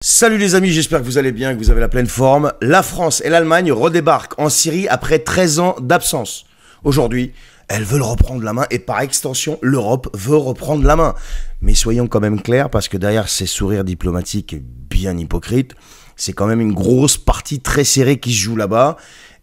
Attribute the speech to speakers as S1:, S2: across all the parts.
S1: Salut les amis, j'espère que vous allez bien, que vous avez la pleine forme. La France et l'Allemagne redébarquent en Syrie après 13 ans d'absence. Aujourd'hui, elles veulent reprendre la main et par extension, l'Europe veut reprendre la main. Mais soyons quand même clairs, parce que derrière ces sourires diplomatiques bien hypocrites, c'est quand même une grosse partie très serrée qui se joue là-bas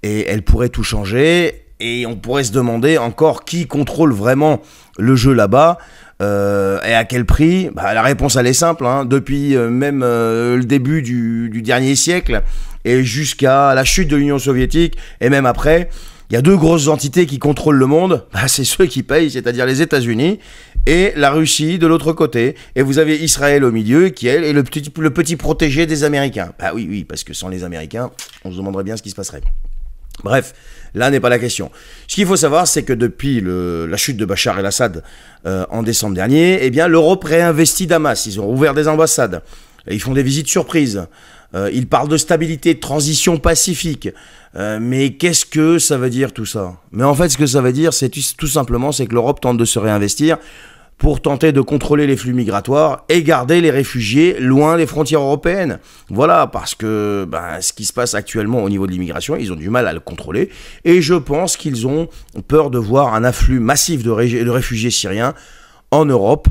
S1: et elle pourrait tout changer. Et on pourrait se demander encore qui contrôle vraiment le jeu là-bas. Et à quel prix? La réponse elle est simple, hein. Depuis même le début du dernier siècle et jusqu'à la chute de l'Union soviétique et même après, il y a deux grosses entités qui contrôlent le monde. C'est ceux qui payent, c'est-à-dire les États-Unis et la Russie de l'autre côté. Et vous avez Israël au milieu qui est le petit protégé des Américains. Oui, parce que sans les Américains, on se demanderait bien ce qui se passerait. Bref, là n'est pas la question. Ce qu'il faut savoir, c'est que depuis la chute de Bachar el-Assad en décembre dernier, eh bien l'Europe réinvestit Damas. Ils ont ouvert des ambassades, ils font des visites surprises, ils parlent de stabilité, de transition pacifique. Mais qu'est-ce que ça veut dire tout ça? Mais en fait, ce que ça veut dire, c'est tout simplement que l'Europe tente de se réinvestir pour tenter de contrôler les flux migratoires et garder les réfugiés loin des frontières européennes. Voilà, parce que ce qui se passe actuellement au niveau de l'immigration, ils ont du mal à le contrôler. Et je pense qu'ils ont peur de voir un afflux massif de réfugiés syriens en Europe,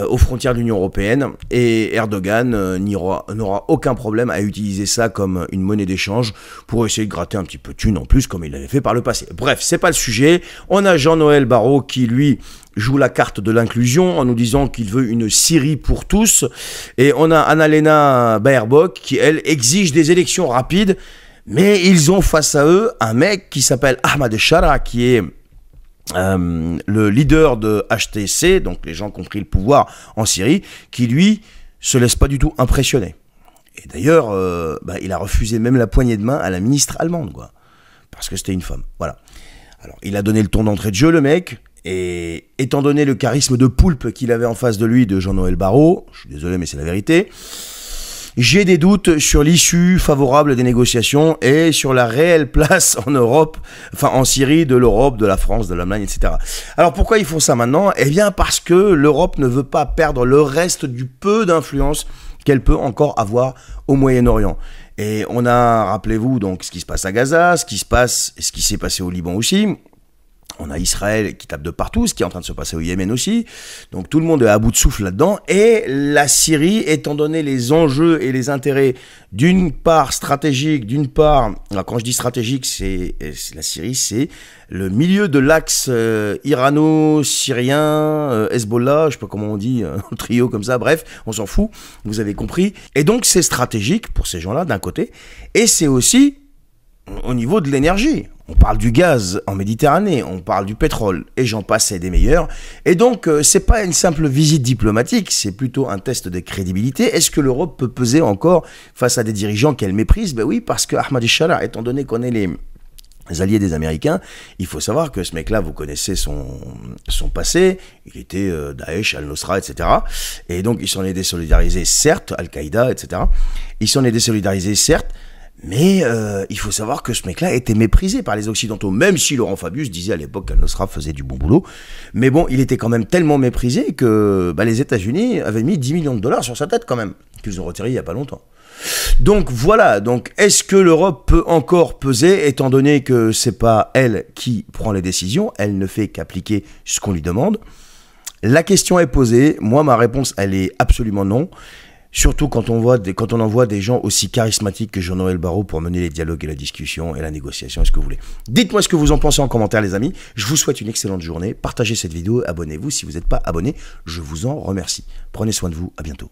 S1: aux frontières de l'Union européenne. Et Erdogan n'aura aucun problème à utiliser ça comme une monnaie d'échange pour essayer de gratter un petit peu de thunes en plus, comme il l'avait fait par le passé. Bref, c'est pas le sujet. On a Jean-Noël Barrot qui, lui, joue la carte de l'inclusion en nous disant qu'il veut une Syrie pour tous. Et on a Annalena Baerbock qui, elle, exige des élections rapides. Mais ils ont face à eux un mec qui s'appelle Ahmad Shara, qui est le leader de HTC, donc les gens qui ont pris le pouvoir en Syrie, qui lui se laisse pas du tout impressionner. Et d'ailleurs, il a refusé même la poignée de main à la ministre allemande, quoi, parce que c'était une femme. Voilà. Alors, il a donné le ton d'entrée de jeu, le mec, et étant donné le charisme de poulpe qu'il avait en face de lui, de Jean-Noël Barrot, je suis désolé, mais c'est la vérité, j'ai des doutes sur l'issue favorable des négociations et sur la réelle place en Europe, enfin en Syrie, de l'Europe, de la France, de l'Allemagne, etc. Alors pourquoi ils font ça maintenant? Eh bien parce que l'Europe ne veut pas perdre le reste du peu d'influence qu'elle peut encore avoir au Moyen-Orient. Et on a, rappelez-vous, donc ce qui se passe à Gaza, ce qui s'est passé au Liban aussi. On a Israël qui tape de partout, ce qui est en train de se passer au Yémen aussi. Donc tout le monde est à bout de souffle là-dedans. Et la Syrie, étant donné les enjeux et les intérêts d'une part stratégique, d'une part... Alors quand je dis stratégique, la Syrie, c'est le milieu de l'axe irano-syrien, Hezbollah, je sais pas comment on dit, un trio comme ça, bref, on s'en fout, vous avez compris. Et donc c'est stratégique pour ces gens-là d'un côté, et c'est aussi au niveau de l'énergie. On parle du gaz en Méditerranée, on parle du pétrole, et j'en passe, c'est des meilleurs. Et donc, c'est pas une simple visite diplomatique, c'est plutôt un test de crédibilité. Est-ce que l'Europe peut peser encore face à des dirigeants qu'elle méprise? Ben oui, parce que Ahmad Shara, étant donné qu'on est les alliés des Américains, il faut savoir que ce mec-là, vous connaissez son passé, il était Daesh, Al-Nusra, etc. Et donc, il s'en est désolidarisé, certes, Al-Qaïda, etc. Il s'en est désolidarisé, certes, mais il faut savoir que ce mec-là était méprisé par les Occidentaux, même si Laurent Fabius disait à l'époque qu'Al-Nusra faisait du bon boulot. Mais bon, il était quand même tellement méprisé que les États-Unis avaient mis 10 millions de dollars sur sa tête quand même, qu'ils ont retiré il n'y a pas longtemps. Donc voilà, donc est-ce que l'Europe peut encore peser, étant donné que c'est pas elle qui prend les décisions, elle ne fait qu'appliquer ce qu'on lui demande? La question est posée, moi ma réponse elle est absolument non. Surtout quand on envoie des gens aussi charismatiques que Jean-Noël Barrot pour mener les dialogues et la discussion et la négociation et ce que vous voulez. Dites-moi ce que vous en pensez en commentaire les amis. Je vous souhaite une excellente journée. Partagez cette vidéo, abonnez-vous si vous n'êtes pas abonné. Je vous en remercie. Prenez soin de vous, à bientôt.